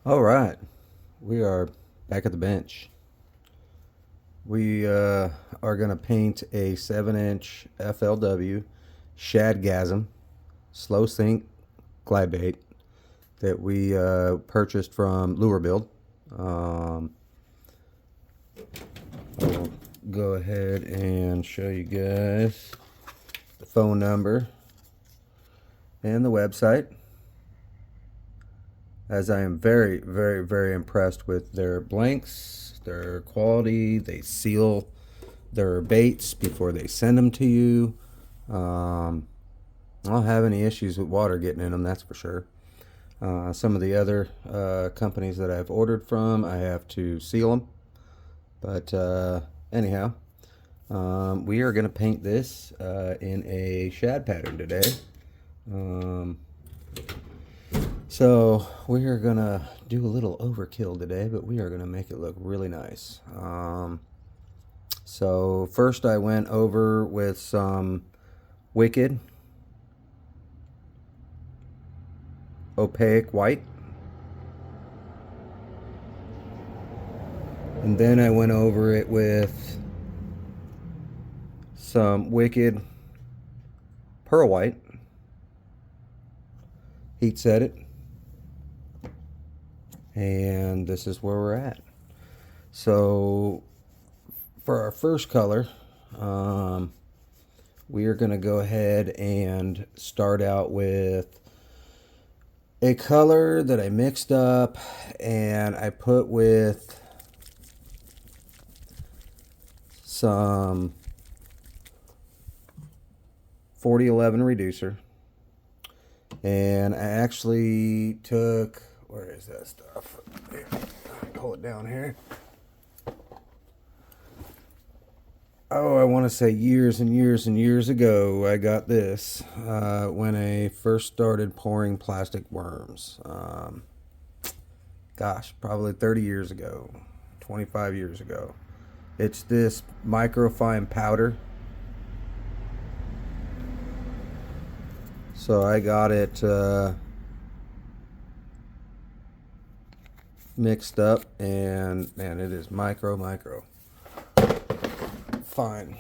All right, we are back at the bench. We are going to paint a 7-inch FLW Shad Gasm slow sink glide bait that we purchased from Lure Build. Um, I'll go ahead and show you guys the phone number and the website, as I am very, very, very impressed with their blanks, their quality. They seal their baits before they send them to you. I don't have any issues with water getting in them, that's for sure. Some of the other companies that I've ordered from, I have to seal them. But anyhow, we are going to paint this in a shad pattern today. So we are going to do a little overkill today, but we are going to make it look really nice. So first I went over with some Wicked opaque white, and then I went over it with some Wicked pearl white, heat set it, and this is where we're at. So for our first color, we are going to go ahead and start out with a color that I mixed up and I put with some 4011 reducer, and I actually took, where is that stuff? Here, pull it down here. Oh, I want to say years and years and years ago, I got this when I first started pouring plastic worms. Gosh, probably 30 years ago, 25 years ago. It's this microfine powder. So I got it mixed up, and man, it is micro fine.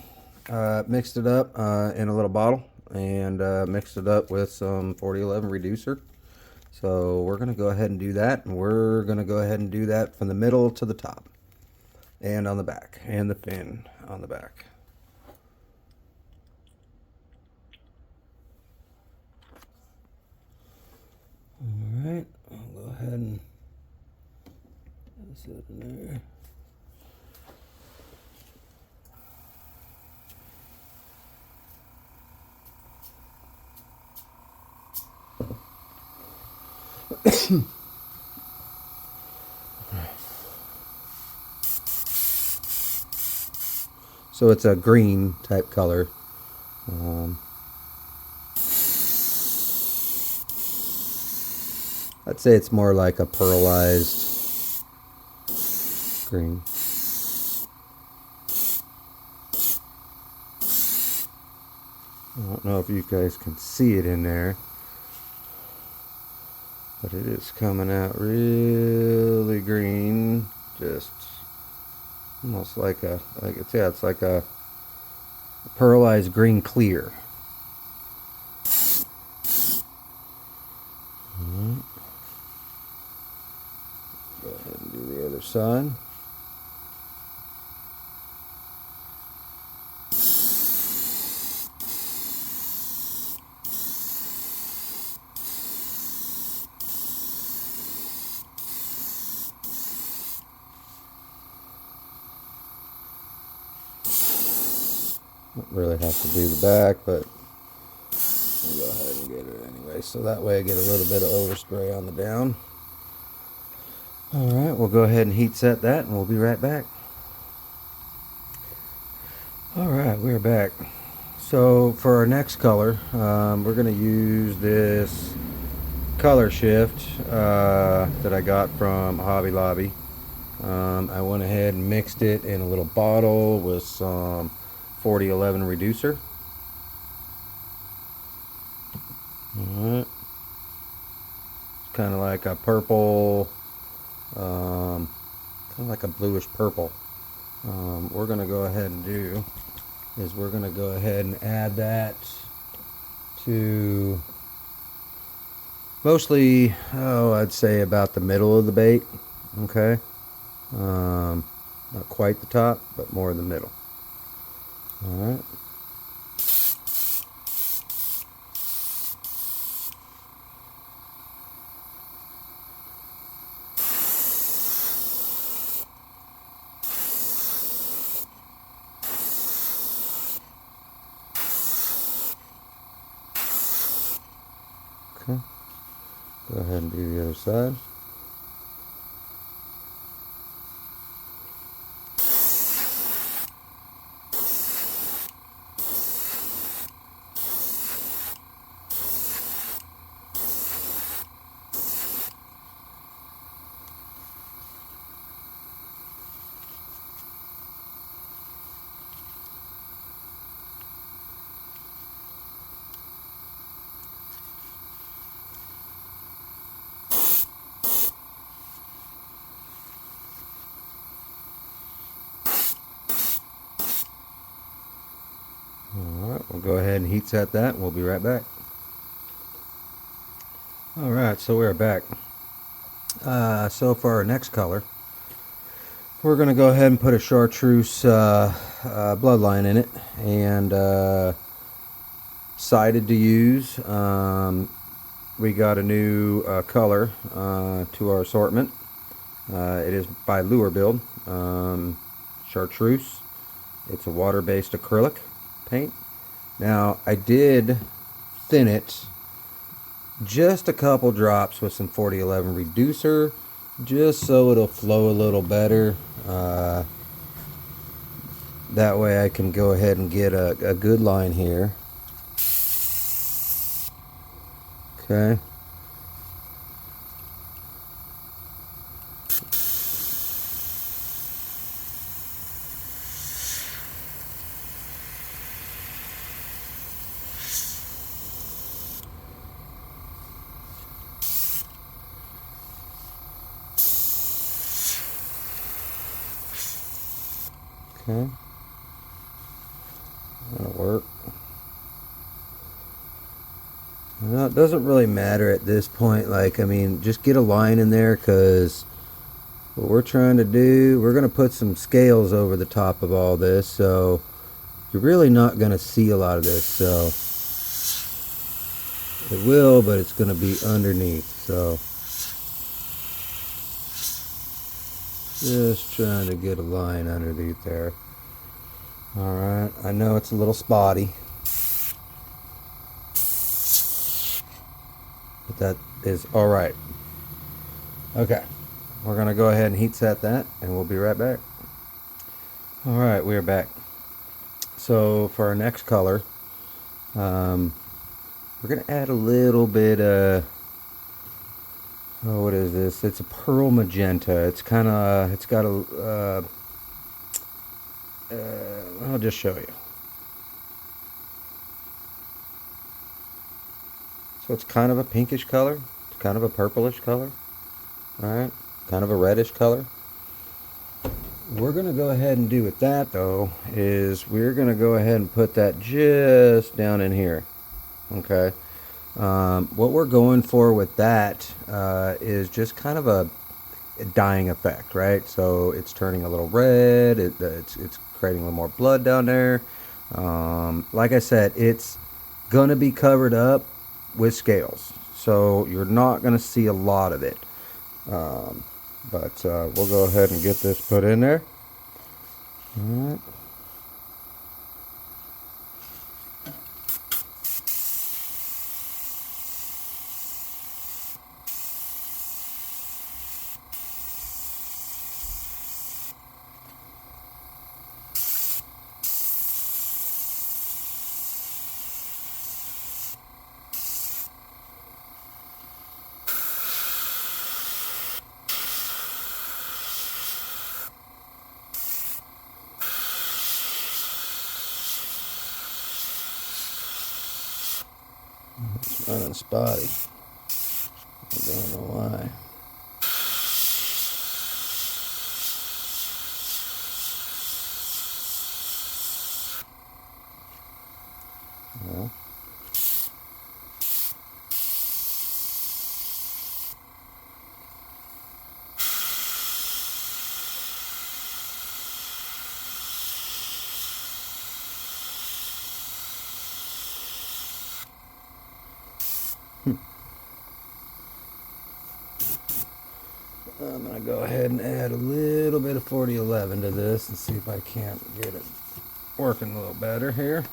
Mixed it up in a little bottle, and mixed it up with some 4011 reducer. So we're going to go ahead and do that, and we're going to go ahead and do that from the middle to the top and on the back, and the fin on the back. All right, I'll go ahead and set it in there. So it's a green type color. I'd say it's more like a pearlized green. I don't know if you guys can see it in there, but it is coming out really green, just almost like it's like a pearlized green clear. Go ahead and do the other side. Don't really have to do the back, but I'll go ahead and get it anyway, so that way I get a little bit of overspray on the down. Alright, we'll go ahead and heat set that, and we'll be right back. Alright, we're back. So for our next color, we're going to use this color shift that I got from Hobby Lobby. I went ahead and mixed it in a little bottle with some 4011 reducer. Alright. It's kind of like a purple kind of like a bluish purple. We're going to go ahead and do is we're going to go ahead and add that to mostly, I'd say about the middle of the bait. Okay, not quite the top, but more in the middle. All right. Okay, go ahead and do the other side. Alright, we'll go ahead and heat set that and we'll be right back. Alright, so we're back. So for our next color, we're going to go ahead and put a Chartreuse bloodline in it, and sided to use. We got a new color to our assortment. It is by Lure Build, Chartreuse. It's a water-based acrylic paint. Now I did thin it just a couple drops with some 4011 reducer, just so it'll flow a little better. That way I can go ahead and get a good line here. Okay. Okay, that'll work. Well, it doesn't really matter at this point. Like, I mean, just get a line in there, because what we're trying to do, we're going to put some scales over the top of all this, so you're really not going to see a lot of this. So it will, but it's going to be underneath. So just trying to get a line underneath there. Alright, I know it's a little spotty, but that is alright. Okay, we're going to go ahead and heat set that, and we'll be right back. Alright, we are back. So for our next color, we're going to add a little bit of, what is this? It's a pearl magenta. It's kind of, it's got a, I'll just show you. So it's kind of a pinkish color. It's kind of a purplish color. Alright, kind of a reddish color. We're going to go ahead and do with that, though, is we're going to go ahead and put that just down in here. Okay. What we're going for with that is just kind of a dyeing effect, right? So it's turning a little red. It's creating a little more blood down there. Like I said, it's gonna be covered up with scales, so you're not gonna see a lot of it. But we'll go ahead and get this put in there. All right. It's running spotty. I don't know why. I'm going to go ahead and add a little bit of 4011 to this and see if I can't get it working a little better here.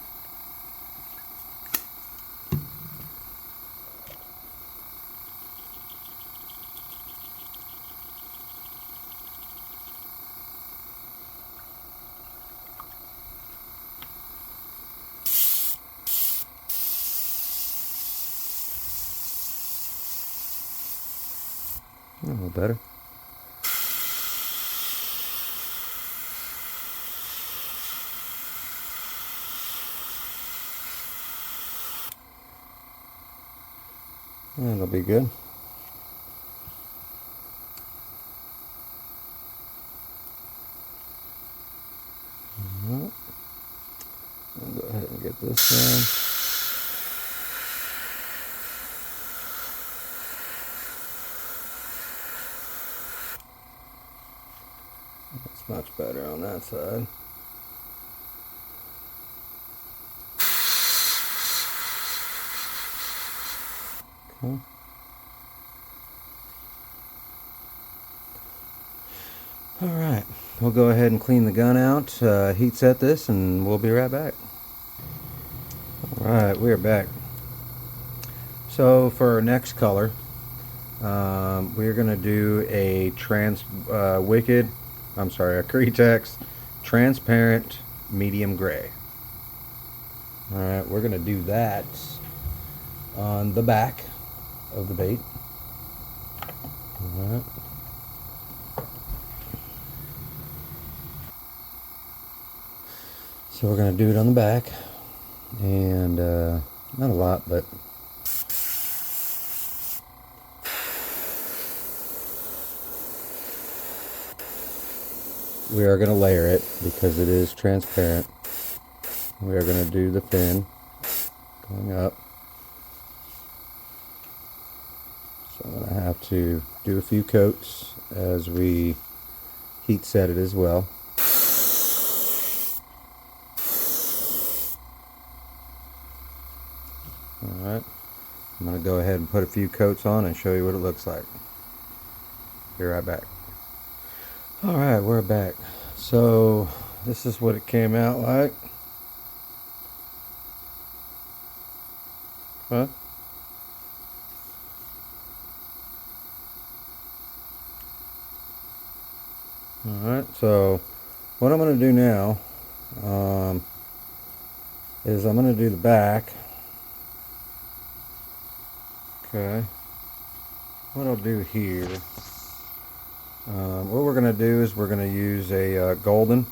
A little better. That'll be good. Alright. I'll go ahead and get this done. That's much better on that side. Okay. Alright, we'll go ahead and clean the gun out, heat set this, and we'll be right back. Alright, we're back. So for our next color, we're going to do a Cretex transparent medium gray. Alright, we're going to do that on the back of the bait. Alright. So we're going to do it on the back, and not a lot, but we are going to layer it because it is transparent. We are going to do the fin going up. So I'm going to have to do a few coats as we heat set it as well. Alright, I'm going to go ahead and put a few coats on and show you what it looks like. Be right back. Alright, we're back. So this is what it came out like. Huh? Alright, so what I'm going to do now is I'm going to do the back. Okay, what I'll do here, what we're going to do is we're going to use a golden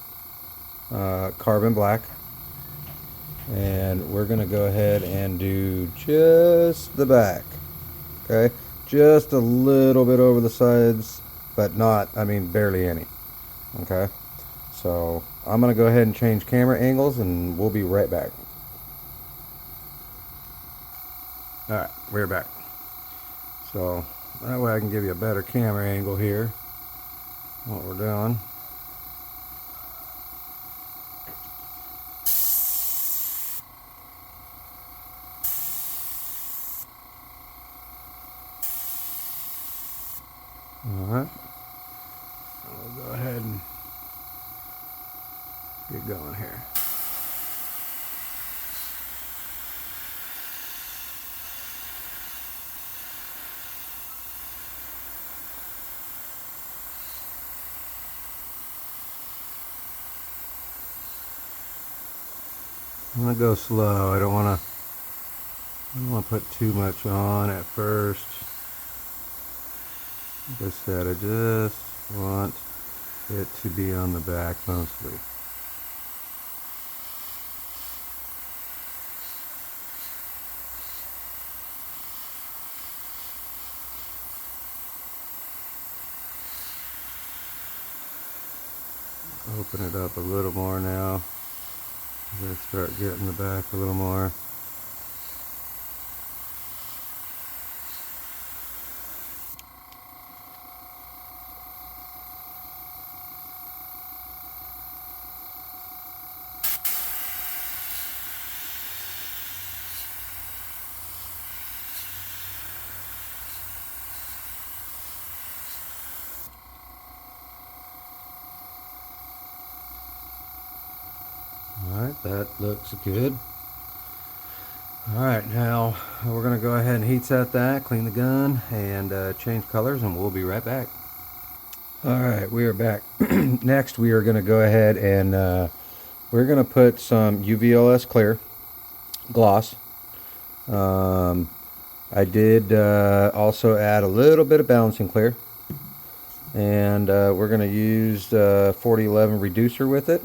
carbon black, and we're going to go ahead and do just the back. Okay, just a little bit over the sides, but not, I mean, barely any. Okay, so I'm going to go ahead and change camera angles, and we'll be right back. Alright, we're back. So that way I can give you a better camera angle here, what we're doing. Alright, we'll go ahead and get going here. I'm gonna go slow. I don't want to put too much on at first. Like I said, I just want it to be on the back mostly. Open it up a little more now. I'm gonna start getting the back a little more. That looks good. Alright, now we're going to go ahead and heat set that, clean the gun, and change colors, and we'll be right back. Alright, we are back. Next, we are going to go ahead and we're going to put some UVLS clear gloss. I did also add a little bit of balancing clear. And we're going to use 4011 reducer with it.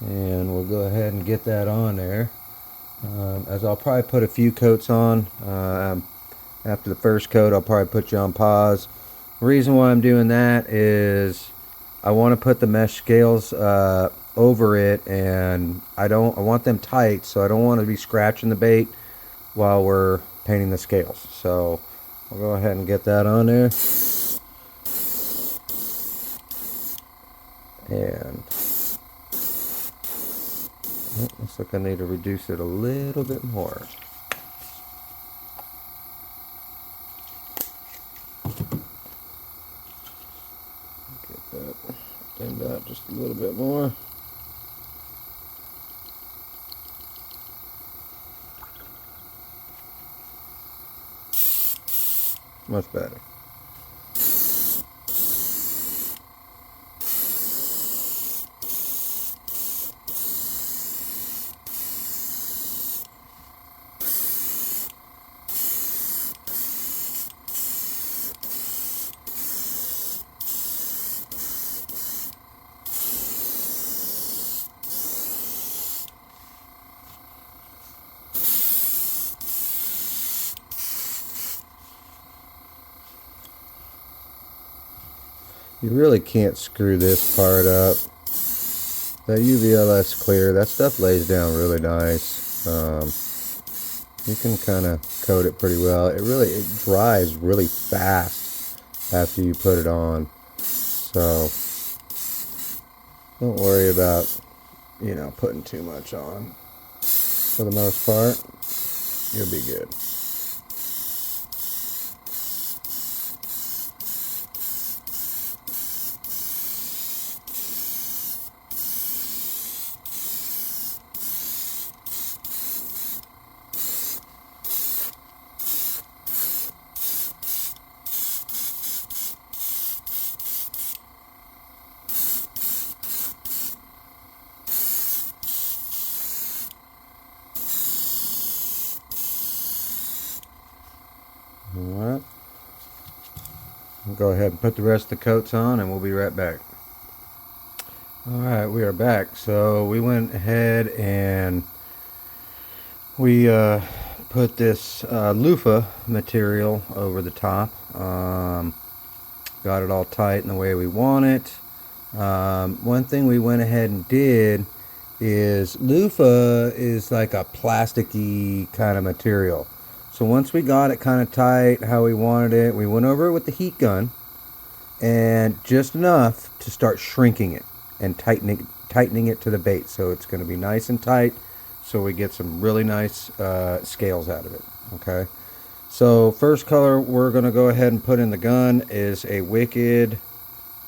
And we'll go ahead and get that on there. As I'll probably put a few coats on. After the first coat, I'll probably put you on pause. The reason why I'm doing that is I want to put the mesh scales over it, and I want them tight, so I don't want to be scratching the bait while we're painting the scales. So we'll go ahead and get that on there. And looks like I need to reduce it a little bit more. Get that thinned out just a little bit more. Much better. You really can't screw this part up. That UVLS clear, that stuff lays down really nice. You can kind of coat it pretty well. It dries really fast after you put it on. So don't worry about, putting too much on. For the most part, you'll be good. Alright, we'll go ahead and put the rest of the coats on, and we'll be right back. Alright, we are back. So we went ahead and we put this loofah material over the top. Got it all tight in the way we want it. One thing we went ahead and did is loofah is like a plasticky kind of material. So once we got it kind of tight how we wanted it, we went over it with the heat gun, and just enough to start shrinking it and tightening it to the bait. So it's going to be nice and tight, so we get some really nice scales out of it. Okay. So first color we're going to go ahead and put in the gun is a Wicked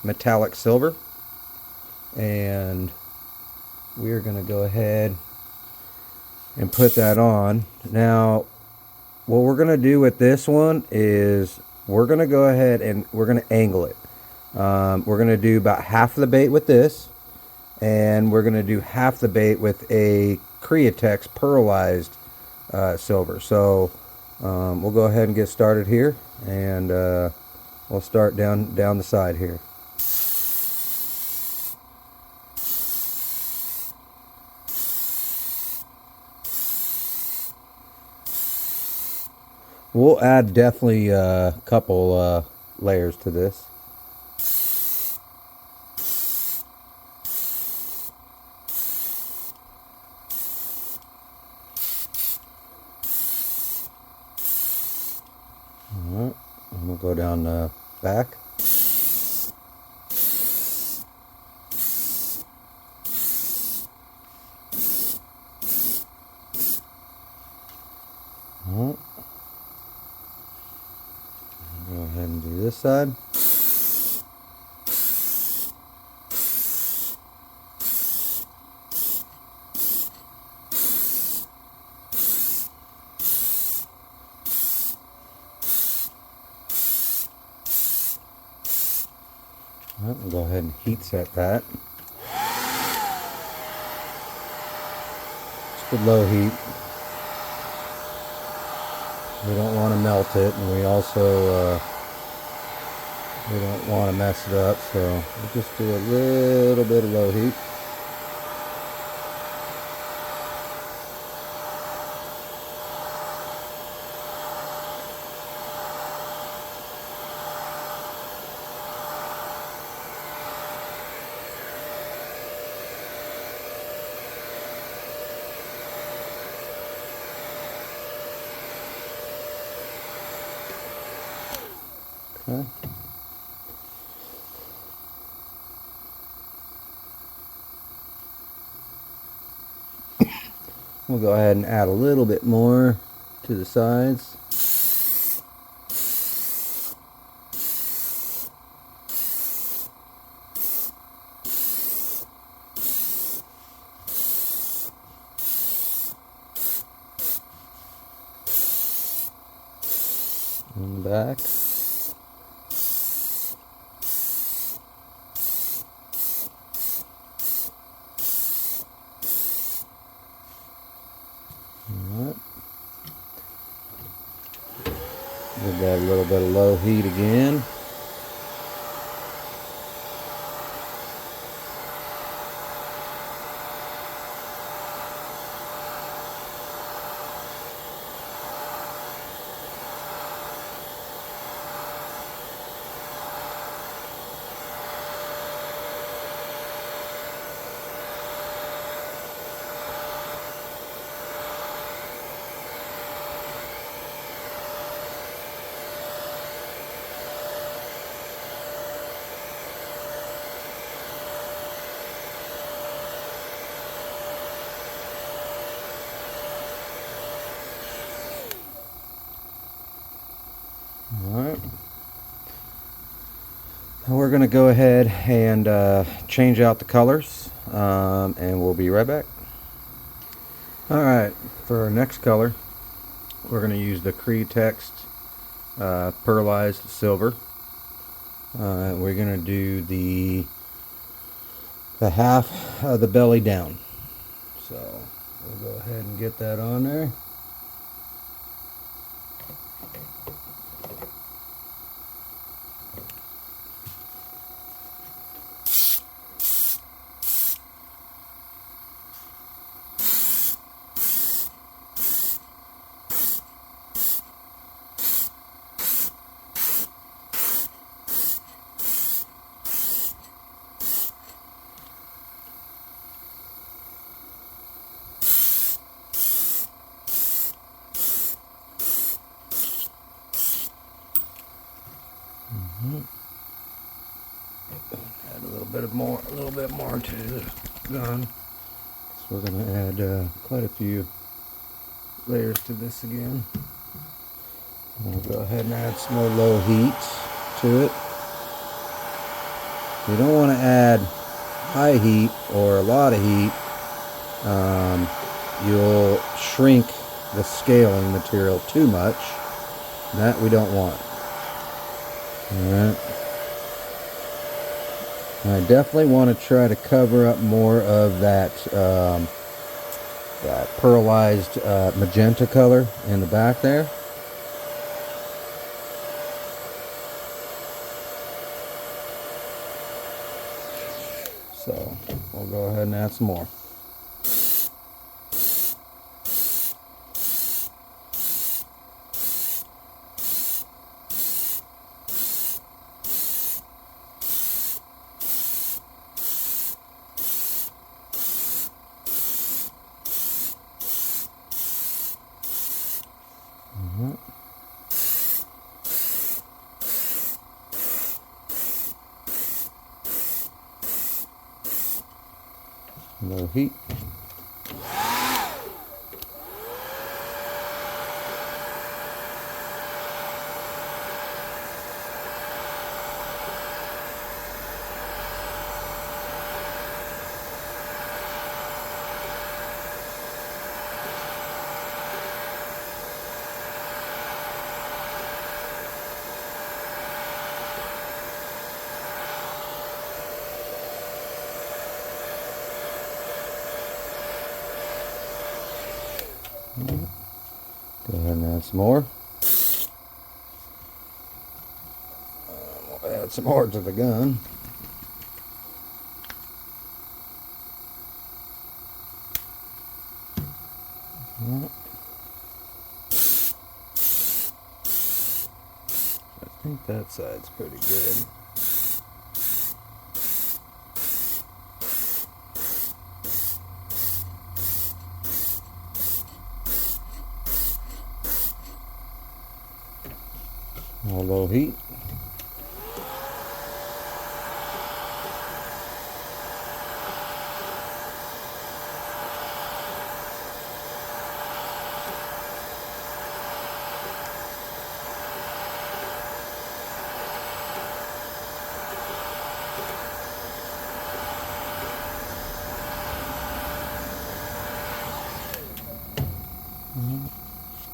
Metallic Silver, and we're going to go ahead and put that on. Now what we're going to do with this one is we're going to go ahead and we're going to angle it. We're going to do about half the bait with this, and we're going to do half the bait with a Createx pearlized silver. So we'll go ahead and get started here, and we'll start down the side here. We'll add definitely a couple layers to this. Alright, and we'll go down the back. Alright. Go ahead and do this side. Well, we'll go ahead and heat set that. Just with low heat. We don't want to melt it, and we also we don't want to mess it up, so we'll just do a little bit of low heat. Okay. We'll go ahead and add a little bit more to the sides. On the back. Alright. Give that a little bit of low heat again. Alright. Now we're going to go ahead and change out the colors, and we'll be right back. Alright, for our next color, we're going to use the Cree Text Pearlized Silver. We're going to do the half of the belly down. So we'll go ahead and get that on there. Add a little bit more to the gun. So we're going to add quite a few layers to this again. We'll go ahead and add some more low heat to it. You don't want to add high heat or a lot of heat. You'll shrink the scaling material too much. That we don't want. Alright. I definitely want to try to cover up more of that that pearlized magenta color in the back there. So we'll go ahead and add some more. Low heat. Go ahead and add some more. We'll add some more to the gun. I think that side's pretty good. Low heat.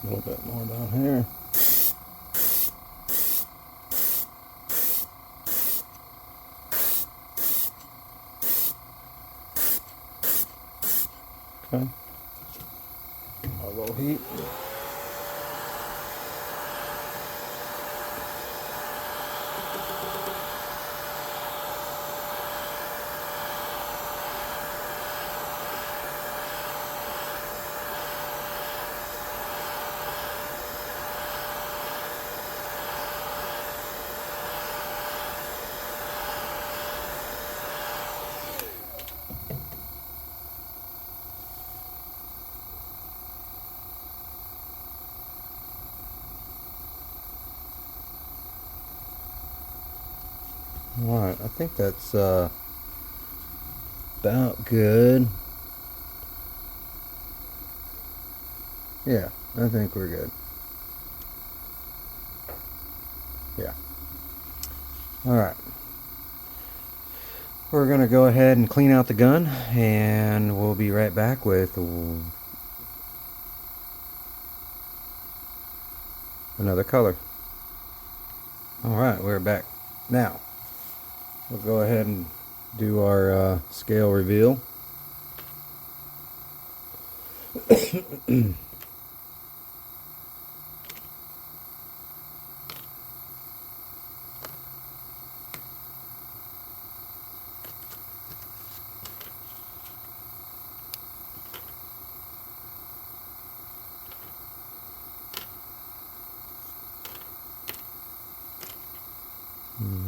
A little bit more down here. Okay. A low heat. Alright, I think that's about good. Yeah, I think we're good. Yeah. Alright. We're going to go ahead and clean out the gun, and we'll be right back with another color. Alright, we're back. Now, we'll go ahead and do our scale reveal.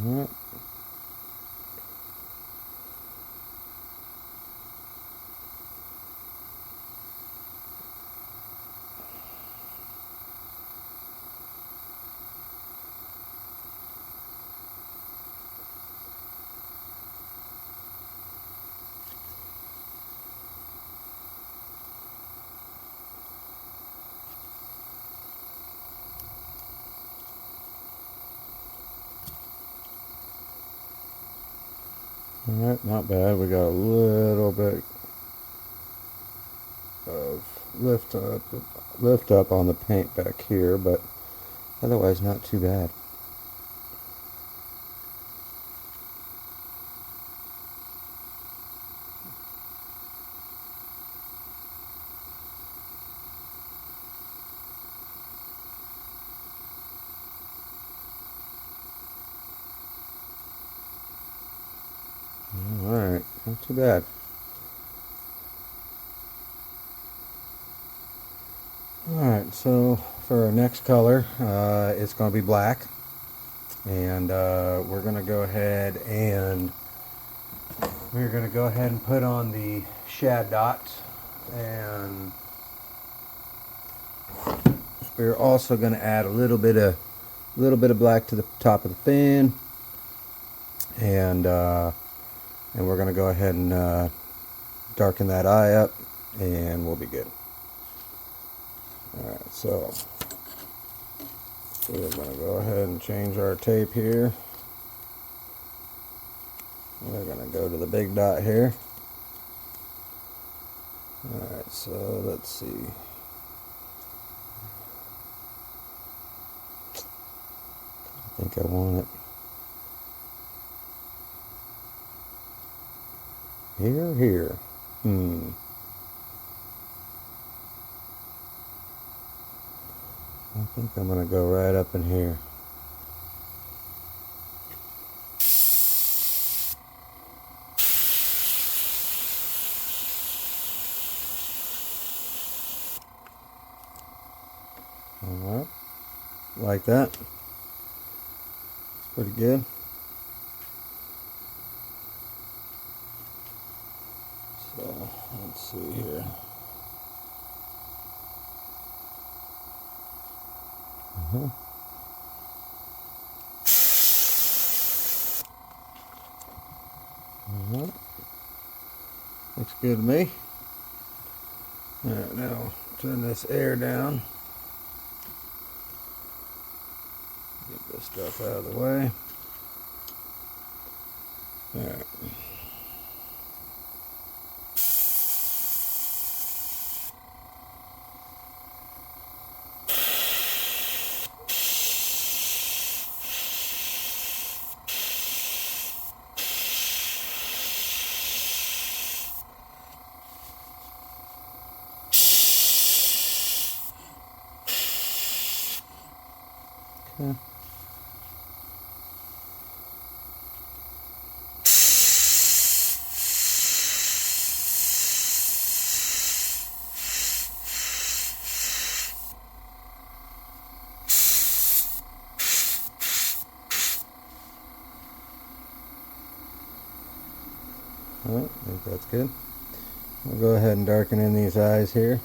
Alright. Alright, not bad. We got a little bit of lift up on the paint back here, but otherwise not too bad. Alright, not too bad. Alright, so for our next color, it's going to be black. And we're going to go ahead and put on the shad dot. And we're also going to add a little bit of black to the top of the fin. And we're going to go ahead and darken that eye up, and we'll be good. Alright, so we're going to go ahead and change our tape here. We're going to go to the big dot here. Alright, so let's see. I think I want it here. I think I'm going to go right up in here. Alright, like that. It's pretty good. So, let's see here. Alright. Looks good to me. Alright, now turn this air down. Get this stuff out of the way. Alright. Okay. Alright, I think that's good. We'll go ahead and darken in these eyes here.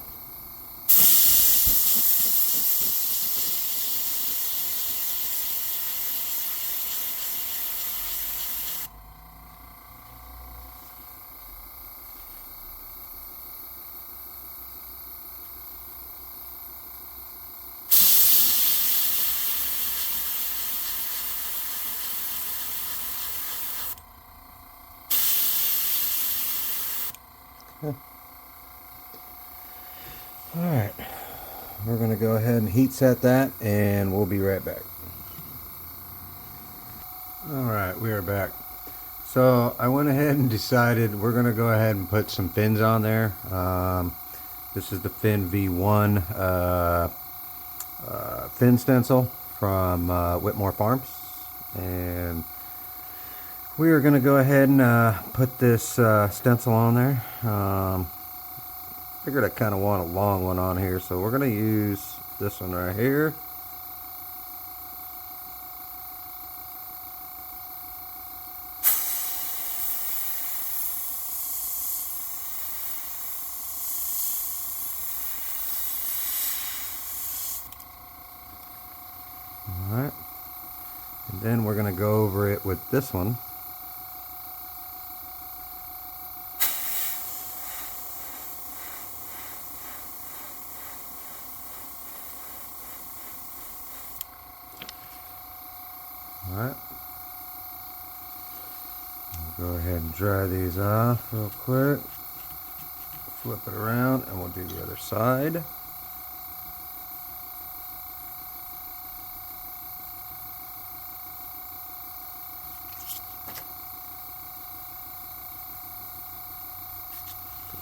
Okay. Alright, we're going to go ahead and heat set that and we'll be right back. Alright, we are back. So I went ahead and decided we're going to go ahead and put some fins on there. This is the Fin V1 fin stencil from Whitmore Farms, and we are going to go ahead and put this stencil on there. Figured I kind of want a long one on here, so we're going to use this one right here. Alright, and then we're going to go over it with this one. Alright, we'll go ahead and dry these off real quick. Flip it around and we'll do the other side. Go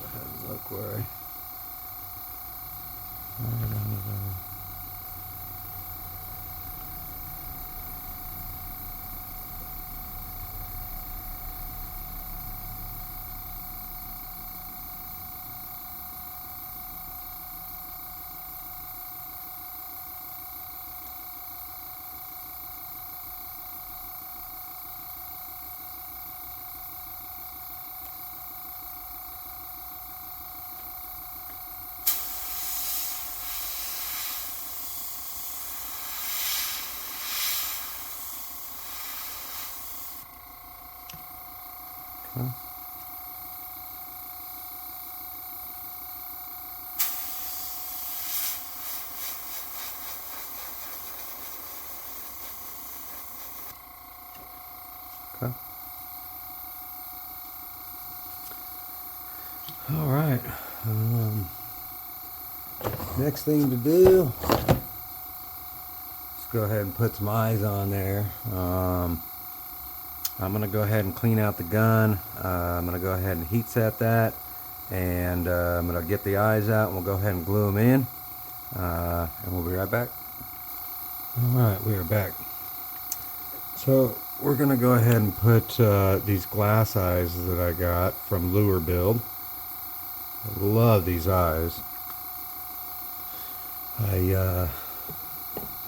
ahead and look where okay. Okay. All right. Next thing to do, let's go ahead and put some eyes on there. I'm going to go ahead and clean out the gun. I'm going to go ahead and heat set that, and I'm going to get the eyes out and we'll go ahead and glue them in, and we'll be right back. Alright, we are back. So we're going to go ahead and put these glass eyes that I got from Lure Build. I love these eyes. I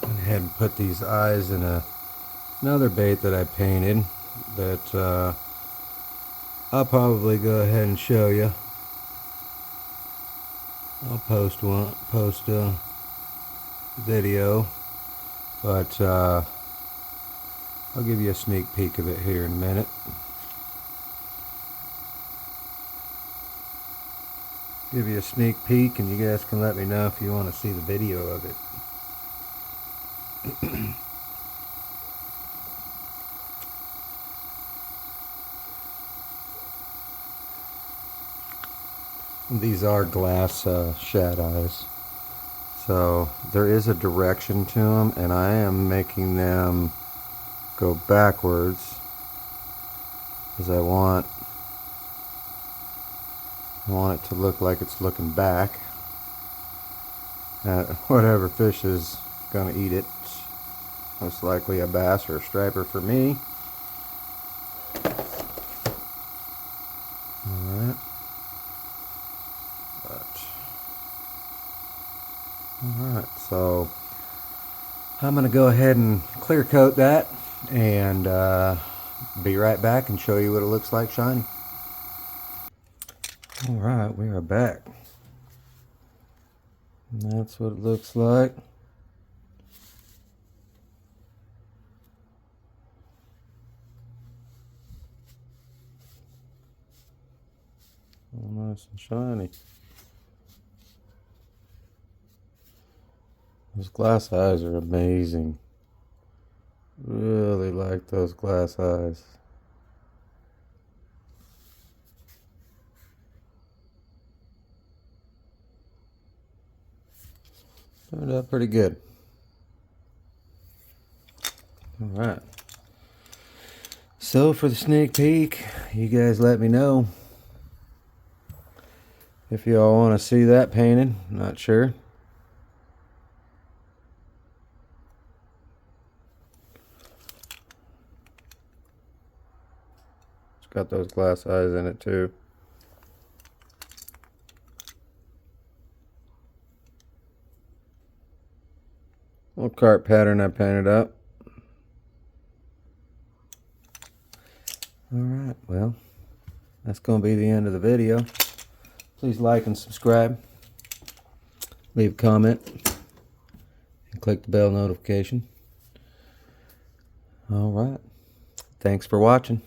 went ahead and put these eyes in another bait that I painted that I'll probably go ahead and show you. I'll post a video, but I'll give you a sneak peek of it here in a minute. Give you a sneak peek, and you guys can let me know if you want to see the video of it. These are glass shad eyes, so there is a direction to them, and I am making them go backwards because I want it to look like it's looking back at whatever fish is gonna eat it. Most likely a bass or a striper for me. Alright. Alright, so I'm going to go ahead and clear coat that and be right back and show you what it looks like shiny. Alright, we are back. And that's what it looks like. Oh, nice and shiny. Those glass eyes are amazing. Really like those glass eyes. Turned out pretty good. Alright. So for the sneak peek, you guys let me know if y'all want to see that painted. Not sure. Got those glass eyes in it too. Little carp pattern I painted up. Alright, well, that's going to be the end of the video. Please like and subscribe. Leave a comment. And click the bell notification. Alright. Thanks for watching.